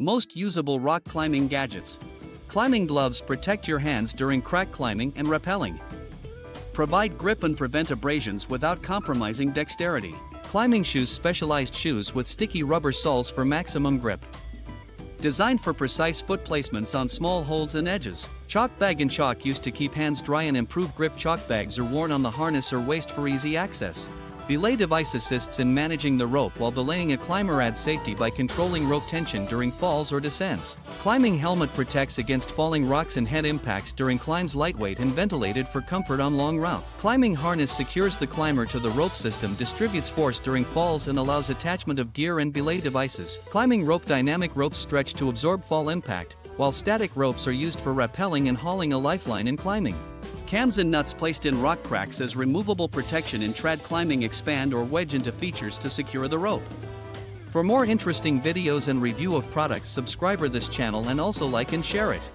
Most usable rock climbing gadgets. Climbing gloves protect your hands during crack climbing and rappelling. Provide grip and prevent abrasions without compromising dexterity. Climbing shoes. Specialized shoes with sticky rubber soles for maximum grip. Designed for precise foot placements on small holes and edges. Chalk bag and chalk used to keep hands dry and improve grip. Chalk bags are worn on the harness or waist for easy access. Belay device assists in managing the rope while belaying. A climber adds safety by controlling rope tension during falls or descents. Climbing helmet protects against falling rocks and head impacts during climbs. Lightweight and ventilated for comfort on long route. Climbing harness secures the climber to the rope system, distributes force during falls and allows attachment of gear and belay devices. Climbing rope. Dynamic ropes stretch to absorb fall impact, while static ropes are used for rappelling and hauling a lifeline in climbing. Cams and nuts placed in rock cracks as removable protection in trad climbing. Expand or wedge into features to secure the rope. For more interesting videos and review of products, subscribe this channel and also like and share it.